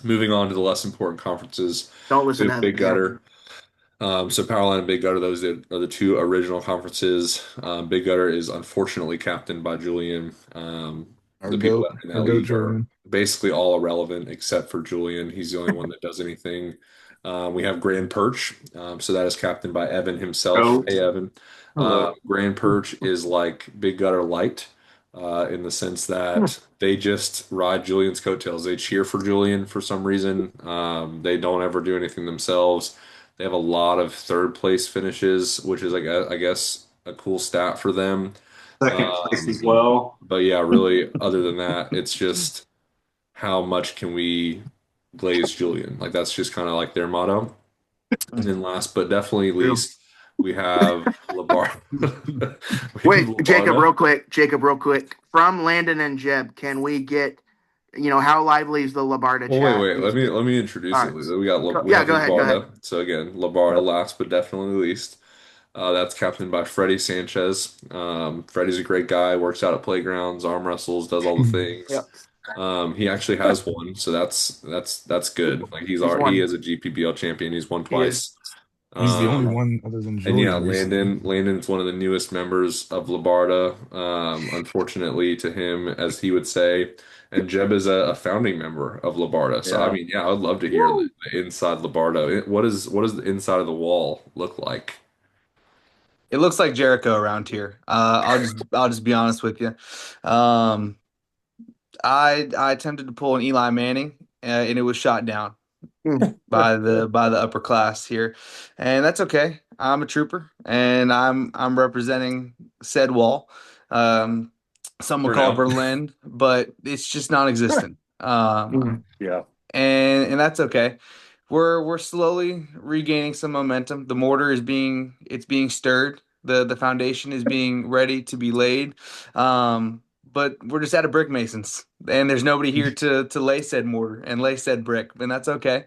Moving on to the less important conferences, Don't listen to Big that. Gutter. So Powerline and Big Gutter, those are the 2 original conferences. Big Gutter is unfortunately captained by Julian. Our The people goat. in Our that goat league are Jordan. basically all irrelevant except for Julian. He's the only one that does anything. We have Grand Perch. So that is captained by Evan himself. Oh. Hey, Evan. Hello. Grand Perch is like Big Gutter light in the sense that they just ride Julian's coattails. They cheer for Julian for some reason. They don't ever do anything themselves. They have a lot of 3rd place finishes, which is, I guess, a cool stat for them. Second place as well. But yeah, really, other than that, it's just how much can we glaze Julian? Like that's just kind of like their motto. And then last but definitely least, we have Labarda. Wait, Jacob, real quick. From Landon and Jeb, can we get, how lively is the Labarda Well, chat? wait. Let me introduce All it. right. We got Go ahead. Labarda. So again, Labarda last but definitely least. That's captained by Freddie Sanchez. Freddie's a great guy. Works out at playgrounds, arm wrestles, does all the things. Yep. He actually has one, so that's good. Like he is a GPBL champion. He's won twice. He's the only one other than And Julian. yeah, Landon's one of the newest members of Labarda. Unfortunately to him, as he would say. And Jeb is a founding member of Labarda. So I mean, yeah, I would love to hear the inside Labarda. What does the inside of the wall look like? It looks like Jericho around here. I'll just be honest with you. I attempted to pull an Eli Manning, and it was shot down by the upper class here, and that's okay. I'm a trooper, and I'm representing said wall. Some will For call now. it Berlin, but it's just non-existent. Yeah. And that's okay. We're slowly regaining some momentum. The mortar is being stirred. The foundation is being ready to be laid. but we're just out of brick masons, and there's nobody here to lay said mortar and lay said brick, and that's okay.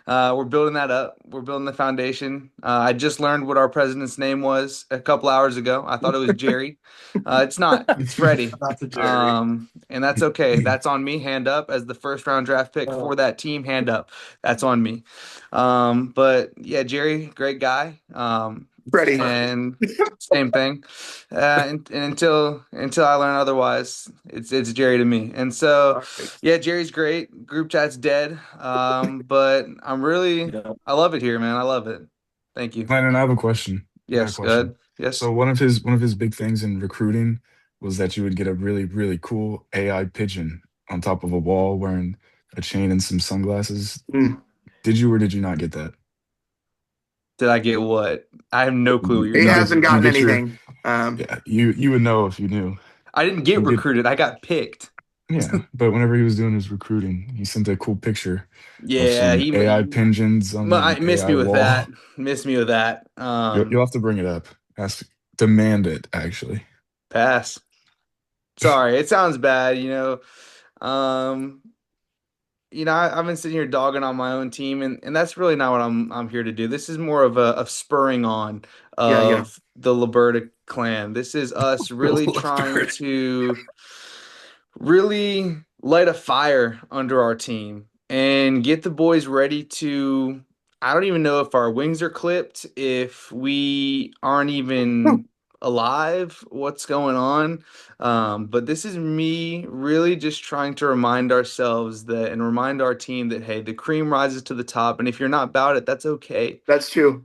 We're building that up. We're building the foundation. I just learned what our president's name was a couple hours ago. I thought it was Jerry. It's not. It's Freddie. That's a Jerry. And that's okay. That's on me. Hand up as the first round draft pick for that team. Hand up. That's on me. But yeah, Jerry, great guy. Freddie. And same thing. And until I learn otherwise, it's Jerry to me. And so yeah, Jerry's great. Group chat's dead. But I love it here, man. I love it. Thank you. Landon, I have a question. Yes, good. Yes. So one of his big things in recruiting was that you would get a really, really cool AI pigeon on top of a wall wearing a chain and some sunglasses. Did you or did you not get that? Did I get what? I have no clue what you're He talking hasn't about. gotten anything. Yeah, you would know if you knew. I didn't get recruited. I got picked. Yeah, but whenever he was doing his recruiting, he sent a cool picture Yeah, of he some AI pigeons on the missed me AI with wall. that. Missed me with that. You'll have to bring it up. Demand it, actually. Pass. Sorry, it sounds bad, I've been sitting here dogging on my own team, and that's really not what I'm here to do. This is more of spurring on of the Liberta clan. This is us really trying to really light a fire under our team and get the boys ready to. I don't even know if our wings are clipped, if we aren't even alive, what's going on. But this is me really just trying to remind ourselves that and remind our team that, hey, the cream rises to the top. And if you're not about it, that's okay. That's true.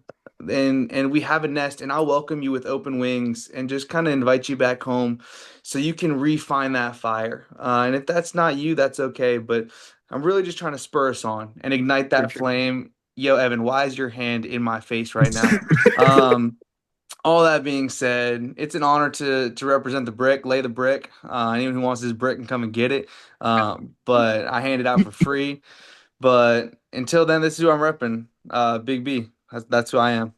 And we have a nest, and I'll welcome you with open wings and just kind of invite you back home so you can refine that fire. And if that's not you, that's okay. But I'm really just trying to spur us on and ignite that flame. Yo, Evan, why is your hand in my face right now? All that being said, it's an honor to represent the brick, lay the brick. Anyone who wants this brick can come and get it. But I hand it out for free. But until then, this is who I'm repping. Big B. That's who I am.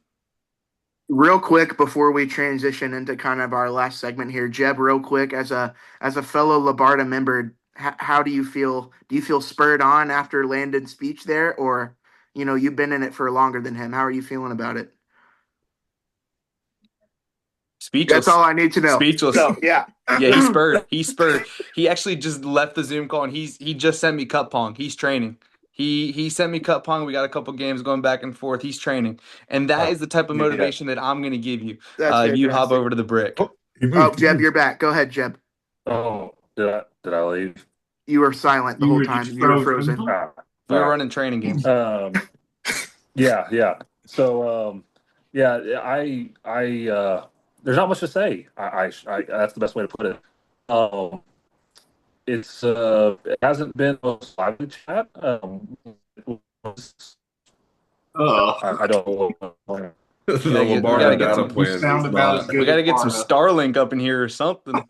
Real quick before we transition into kind of our last segment here, Jeb, real quick, as a fellow Labarta member, how do you feel? Do you feel spurred on after Landon's speech there, or you've been in it for longer than him? How are you feeling about it? Speechless. That's all I need to know. Speechless. So, yeah. Yeah, he spurred. He actually just left the Zoom call, and he just sent me cup pong. He's training. He sent me cup pong. We got a couple games going back and forth. He's training, and that is the type of motivation that I'm going to give you. You hop over to the brick. Jeb, you're back. Go ahead, Jeb. Oh, did I leave? You were silent the whole time. You were frozen. We were running training games. Yeah. So, I there's not much to say. I that's the best way to put it. It hasn't been a lively chat. I don't know. We gotta get some Starlink up in here or something.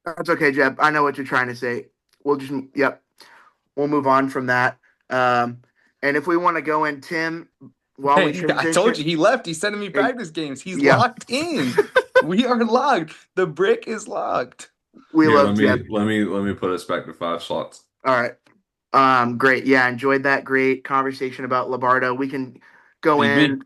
That's okay, Jeb. I know what you're trying to say. We'll move on from that. And if we want to go in, Tim, while we transition, I told you he left. He's sending me practice games. He's locked in. We are locked. The brick is locked. Jeb. Let me put us back to 5 slots. All right. Great. Yeah, enjoyed that great conversation about Labarta. We can go in.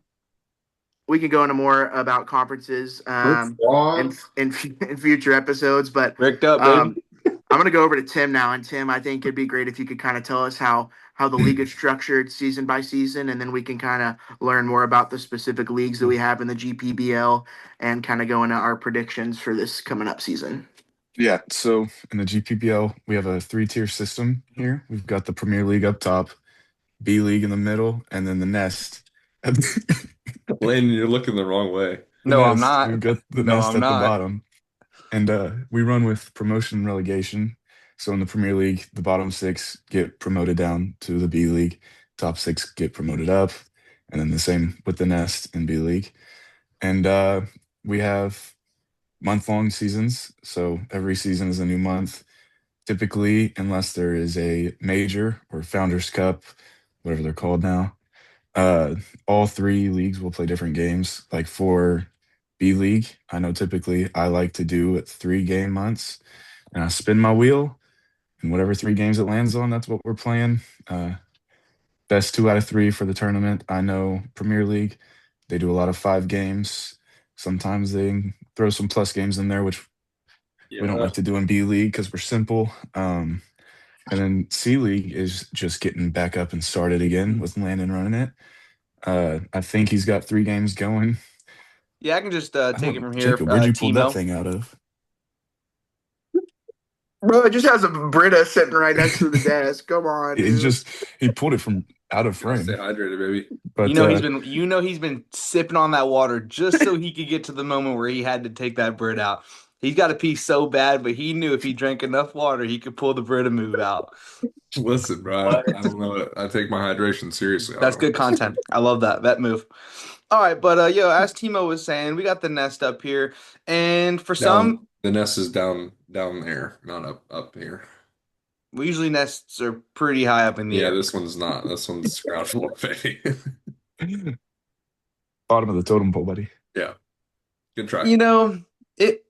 We can go into more about conferences in future episodes. But bricked up, baby. I'm going to go over to Tim now. And Tim, I think it'd be great if you could kind of tell us how the league is structured season by season, and then we can kind of learn more about the specific leagues that we have in the GPBL and kind of go into our predictions for this coming up season. Yeah, so in the GPBL, we have a 3-tier system here. We've got the Premier League up top, B League in the middle, and then the Nest. Landon, you're looking the wrong way. No, I'm not. We've got the Nest at the bottom. And we run with promotion and relegation. So in the Premier League, the bottom 6 get promoted down to the B League. Top 6 get promoted up. And then the same with the Nest in B League. And we have month-long seasons. So every season is a new month. Typically, unless there is a major or Founders Cup, whatever they're called now, all 3 leagues will play different games. Like for B League. I know typically I like to do it 3 game months, and I spin my wheel, and whatever 3 games it lands on, that's what we're playing. Best 2 out of 3 for the tournament. I know Premier League, they do a lot of 5 games. Sometimes they throw some plus games in there, which we don't Yeah. like to do in B League because we're simple. And then C League is just getting back up and started again with Landon running it. I think he's got 3 games going. Yeah, I can just I take it don't, from here. Jacob, where'd you pull that Timo. thing out of? Bro, it just has a Brita sitting right next to the desk. Come on, dude. He pulled it from out of Gotta stay frame. hydrated, baby. But He's been sipping on that water just so he could get to the moment where he had to take that Brit out. He's got to pee so bad, but he knew if he drank enough water, he could pull the Brita move out. Listen, bro, I don't know. I take my hydration seriously. That's good content. I love that move. All right, but as Timo was saying, we got the nest up here, and for some, The nest is down there, not up here. we usually nests are pretty high up in the Yeah, air. this one's not. This one's ground floor, baby. bottom of the totem pole, buddy. Yeah, good try. It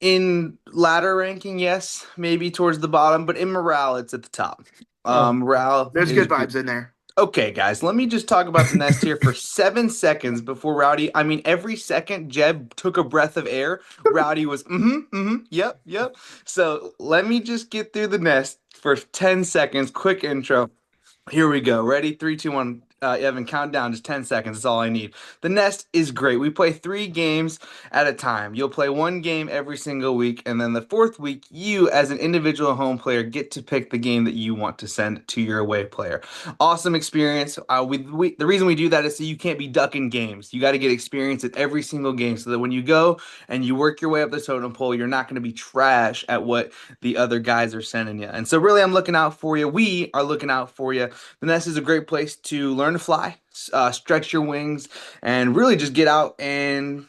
in ladder ranking, yes, maybe towards the bottom, but in morale, it's at the top. Morale, There's is good vibes in there. Okay, guys, let me just talk about the nest here for 7 seconds before Rowdy. I mean, every second Jeb took a breath of air, Rowdy was, yep. So let me just get through the nest for 10 seconds. Quick intro. Here we go. Ready? 3, 2, 1. Evan, count down. Just 10 seconds. That's all I need. The nest is great. We play 3 games at a time. You'll play 1 game every single week, and then the 4th week, you, as an individual home player, get to pick the game that you want to send to your away player. Awesome experience. The reason we do that is so you can't be ducking games. You got to get experience at every single game so that when you go and you work your way up the totem pole, you're not going to be trash at what the other guys are sending you. And so really, I'm looking out for you. We are looking out for you. The nest is a great place to learn to fly, stretch your wings, and really just get out and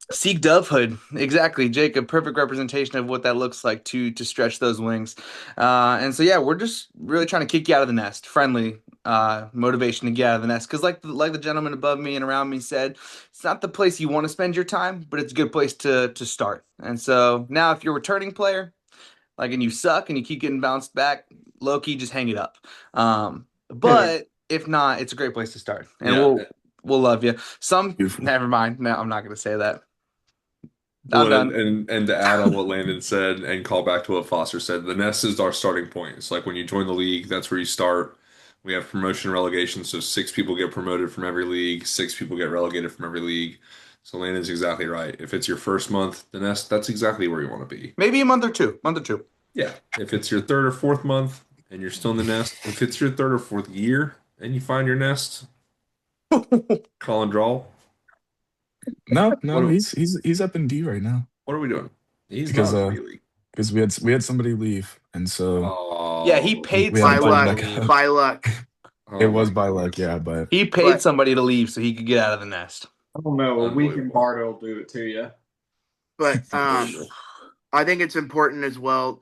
seek dovehood. Exactly, Jacob. Perfect representation of what that looks like to stretch those wings. And so yeah, we're just really trying to kick you out of the nest. Friendly motivation to get out of the nest, because like the gentleman above me and around me said, it's not the place you want to spend your time, but it's a good place to start. And so now, if you're a returning player, and you suck and you keep getting bounced back, low key, just hang it up. But if not, it's a great place to start, and we'll love you. Never mind. No, I'm not going to say that. I'm done. And to add on what Landon said and call back to what Foster said, the nest is our starting point. It's like when you join the league, that's where you start. We have promotion and relegation, so 6 people get promoted from every league, 6 people get relegated from every league. So Landon's exactly right. If it's your first month, the nest, that's exactly where you want to be. Maybe a month or two. Yeah. If it's your 3rd or 4th month and you're still in the nest, if it's your 3rd or 4th year and you find your nest, call and draw. No, he's up in D right now. What are we doing? He's because not in the league. Because we had somebody leave, and so yeah, he paid by luck. By luck. It was by luck, yeah, but he paid somebody to leave so he could get out of the nest. I don't know. A week in Bardo will do it to you. But I think it's important as well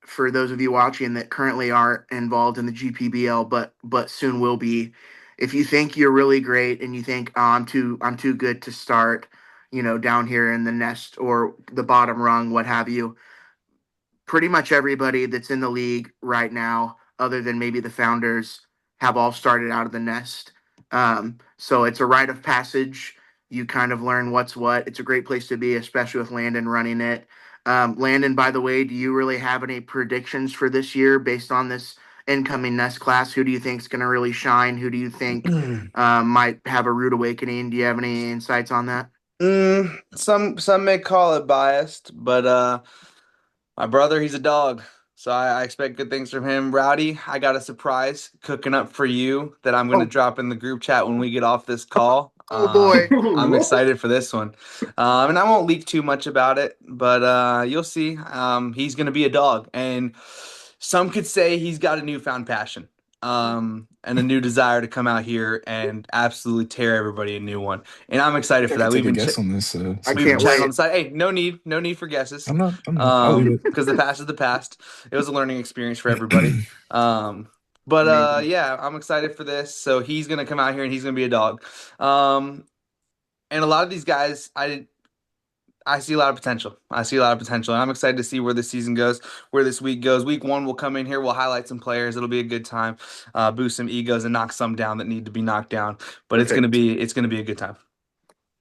for those of you watching that currently aren't involved in the GPBL, but soon will be. If you think you're really great and you think I'm too good to start, down here in the nest or the bottom rung, what have you, pretty much everybody that's in the league right now, other than maybe the founders, have all started out of the nest. So it's a rite of passage. You kind of learn what's what. It's a great place to be, especially with Landon running it. Landon, by the way, do you really have any predictions for this year based on this incoming nest class? Who do you think is going to really shine? Who do you think might have a rude awakening? Do you have any insights on that? Some may call it biased, but my brother, he's a dog, so I expect good things from him. Rowdy, I got a surprise cooking up for you that I'm going to drop in the group chat when we get off this call. Oh boy, I'm excited for this one, and I won't leak too much about it, but you'll see. He's going to be a dog, and some could say he's got a newfound passion, and a new desire to come out here and absolutely tear everybody a new one. And I'm excited for that. We've been guess on this. I can't wait. On the side. Hey, no need for guesses. I'm not. I'll leave it because the past is the past. It was a learning experience for everybody. But yeah, I'm excited for this. So he's gonna come out here and he's gonna be a dog. And a lot of these guys, I see a lot of potential. I see a lot of potential, and I'm excited to see where this season goes, where this week goes. Week 1, we'll come in here, we'll highlight some players. It'll be a good time, boost some egos, and knock some down that need to be knocked down. But it's Perfect. gonna be a good time.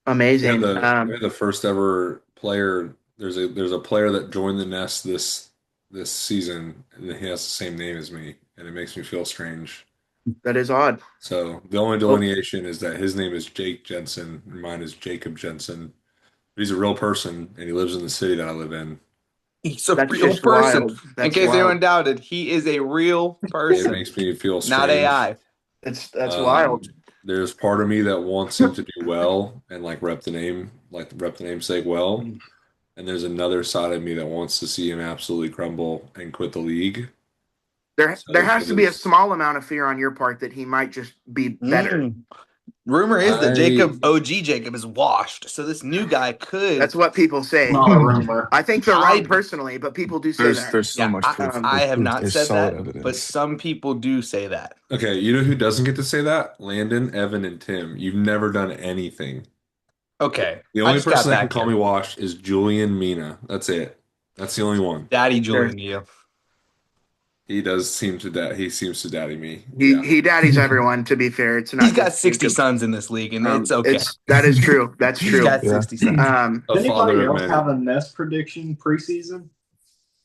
Amazing. We had the first ever player. There's a player that joined the nest this season, and he has the same name as me, and it makes me feel strange. That is odd. So the only delineation is that his name is Jake Jensen, and mine is Jacob Jensen. But he's a real person, and he lives in the city that I live in. He's a That's real just person. wild. In That's case wild. anyone doubted, he is a real It person, makes me feel strange. not AI. That's wild. There's part of me that wants him to do well and rep the namesake well. And there's another side of me that wants to see him absolutely crumble and quit the league. There So has to be a small amount of fear on your part that he might just be better. Rumor is that OG Jacob is washed, so this new guy could. That's what people say. Not a rumor. I think they're wrong personally, but people do say that. There's so much proof. I have not There's said solid that, evidence. but some people do say that. Okay, you know who doesn't get to say that? Landon, Evan, and Tim. You've never done anything. Okay. The only person that can call me washed is Julian Mina. That's it. That's the only one. Daddy Julian, you. He seems to daddy me. He daddies everyone. To be fair, it's not. He's got 60 sons in this league, and it's okay. That is true. That's true. He's got 60 sons. Does anybody else have a nest prediction preseason?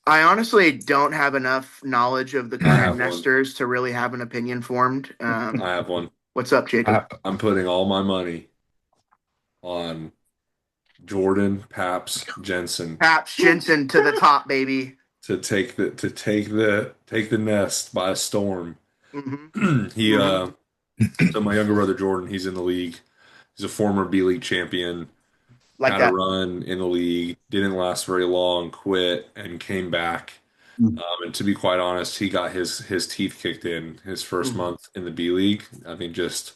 I honestly don't have enough knowledge of the current nesters to really have an opinion formed. I have one. What's up, Jacob? I'm putting all my money on Jordan Paps Jensen. Paps Jensen to the top, baby. To take the nest by storm. Mm-hmm. So my younger brother Jordan, he's in the league. He's a former B League champion. Had a run in the league, didn't last very long, quit, and came back. And to be quite honest, he got his teeth kicked in his first month in the B League. I mean, just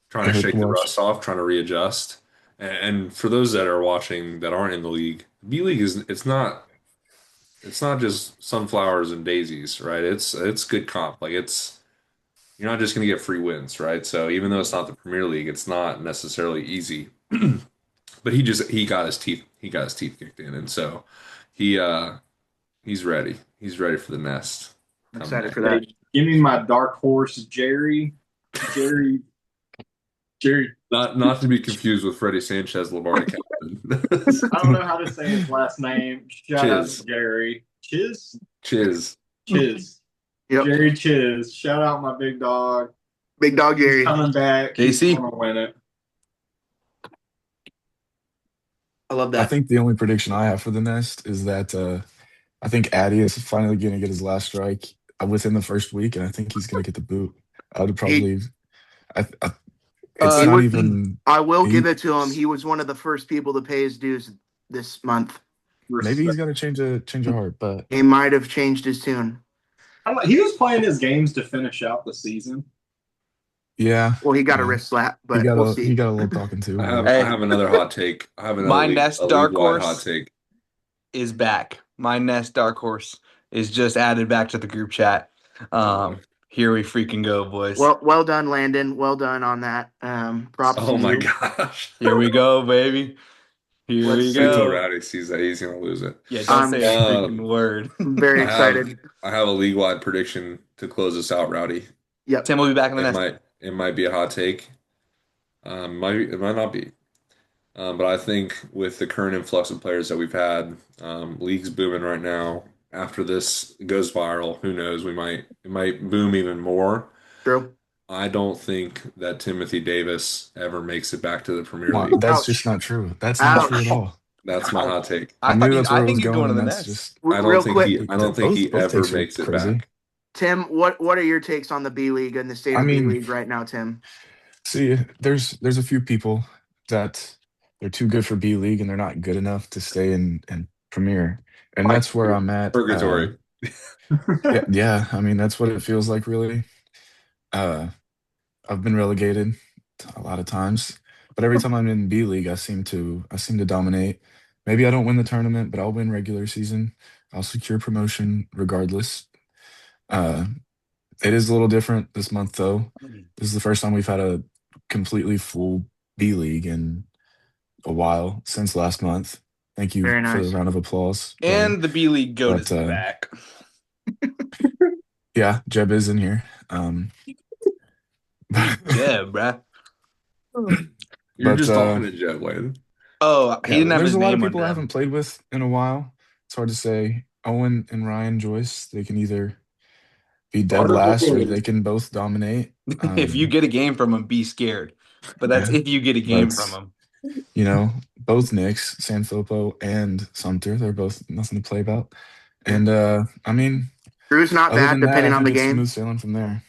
trying to shake the rust off, trying to readjust. And for those that are watching that aren't in the league, B League it's not just sunflowers and daisies, right? It's good comp. You're not just gonna get free wins, right? So even though it's not the Premier League, it's not necessarily easy. But he got his teeth kicked in, and so he's ready. He's ready for the nest. I'm excited for that. Give me my dark horse, Jerry. Not to be confused with Freddie Sanchez, Lombardi captain. I don't know how to say his last name. Shout out to Jerry. Chiz. Yep. Jerry Chiz. Shout out my big dog. Big dog Jerry. He's coming back. JC. He's gonna win it. I love that. I think the only prediction I have for the nest is that I think Addy is finally going to get his last strike within the first week, and I think he's going to get the boot. I would probably. I will give it to him. He was one of the first people to pay his dues this month. Maybe he's got to change of heart, but he might have changed his tune. He was playing his games to finish out the season. Yeah. Well, he got a wrist slap, but we'll see. He got a little talking to. I have another hot take. I have another my nest dark horse hot take is back. My nest dark horse is just added back to the group chat. Here we freaking go, boys. Well done, Landon. Well done on that. Props. Oh my gosh. Here we go, baby. Here we go. Until Rowdy sees that, he's gonna lose it. Yeah, don't say a freaking word. I'm very excited. I have a league-wide prediction to close us out, Rowdy. Yep. Tim will be back in the nest. It might be a hot take. It might not be. But I think with the current influx of players that we've had, league's booming right now. After this goes viral, who knows? It might boom even more. True. I don't think that Timothy Davis ever makes it back to the Premier League. That's just not true. That's not true at all. That's my hot take. I knew that's where I it was think he's going to the Nest. nest. I don't think he ever makes it back. Tim, what are your takes on the B League and the state of B League right now, Tim? See, there's a few people that they're too good for B League and they're not good enough to stay in Premier, and that's where I'm at. Purgatory. Yeah. I mean, that's what it feels like, really. I've been relegated a lot of times, but every time I'm in B League, I seem to dominate. Maybe I don't win the tournament, but I'll win regular season. I'll secure promotion regardless. It is a little different this month, though. This is the first time we've had a completely full B League in a while since last month. Thank you Very for the nice. round of applause. And the B League goat is but, back. Yeah, Jeb is in here. Yeah, bruh. You're But, just talking to Jeb, Wade. Oh, he yeah, didn't have there's his a lot of name people I under him. haven't played with in a while. It's hard to say. Owen and Ryan Joyce, they can either be dead last or they can both dominate. If you get a game from him, be scared. But that's Yeah, if you get a game but, from him. you know, both Knicks, Sanfilippo and Sumter, they're both nothing to play about. And I mean, Drew's not other bad than that, I depending on think the it's game. smooth sailing from there.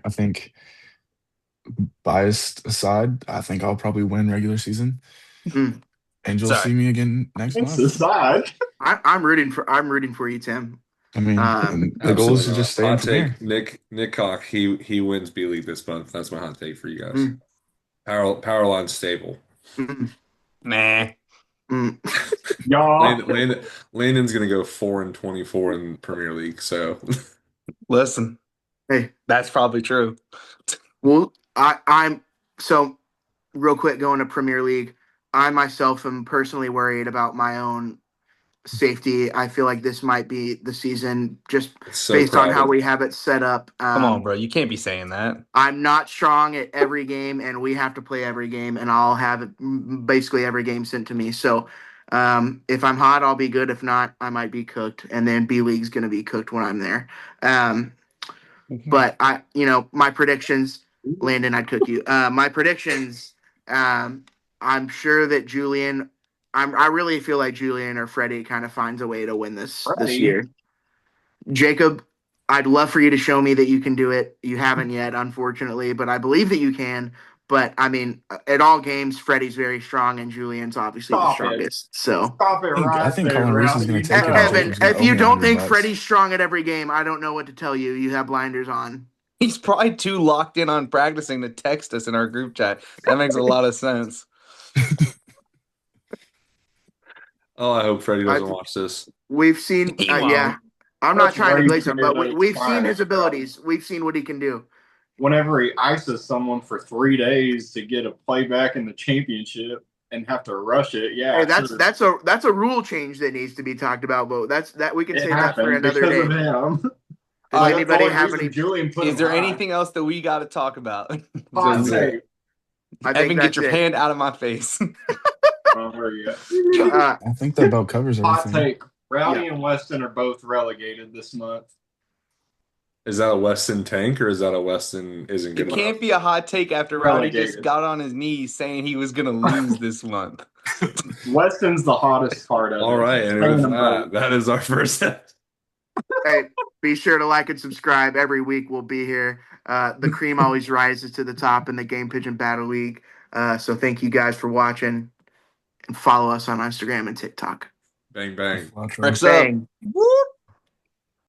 I think, biased aside, I think I'll probably win regular season. Mm. And you'll Sorry. see me again next It's month. aside. I'm rooting for you, Tim. I mean, Um, the goal is Absolutely to not. just stay in Hot Premier. take, Nick Cock, he wins B League this month. That's my hot take for you guys. Mm. Power line stable. mm, Nah. mm. Y'all. Landon's gonna go 4-24 in Premier League. So Listen, Hey, that's probably true. well, I'm so real quick going to Premier League. I myself am personally worried about my own safety. I feel like this might be the season just it's so based on how crowded. we have it set up. Come on, bro. You can't be saying that. I'm not strong at every game, and we have to play every game, and I'll have basically every game sent to me. So if I'm hot, I'll be good. If not, I might be cooked, and then B League's going to be cooked when I'm there. But my predictions, Landon, I'd cook you. My predictions, I'm sure that Julian. I really feel like Julian or Freddie kind of finds a way to win this Freddie? year. Jacob, I'd love for you to show me that you can do it. You haven't yet, unfortunately, but I believe that you can. But I mean, at all games, Freddie's very strong, and Julian's obviously the Stop it. strongest. So, Stop it I right think there, Colin Reese is Rowdy. going to take it, and Evan, Jacob's going to if owe you me don't think $100. Freddie's strong at every game, I don't know what to tell you. You have blinders on. He's probably too locked in on practicing to text us in our group chat. That makes a lot of sense. Oh, I hope Freddie doesn't watch this. We've seen, He yeah. won't. I'm not That's trying to way glaze him, but too we've seen quiet, his abilities. We've seen what he can do. Whenever he ices someone for 3 days to get a playback in the championship and have to rush it, yeah, Hey, that's sure. a rule change that needs to be talked about, but that we can It save that for happened another because day. of him. Does All right, anybody That's the have only any? reason Julian put Is him there high. anything else that we got to talk about? Hot That's take. it. I think Evan, that's get your it. hand out of my face. Where are you at? I think that about covers Hot everything. take. Rowdy and Weston are both relegated this month. Is that a Weston tank or is that a Weston isn't It good enough? can't be a hot take after Rowdy just Relegated. got on his knees saying he was going to lose this month. Weston's the hottest part of it. All right, and with that is our first step. Hey, be sure to like and subscribe. Every week we'll be here. The cream always rises to the top in the Game Pigeon Battle League. So thank you guys for watching, and follow us on Instagram and TikTok. Bang, bang. Watch Rex right. up. Whoop.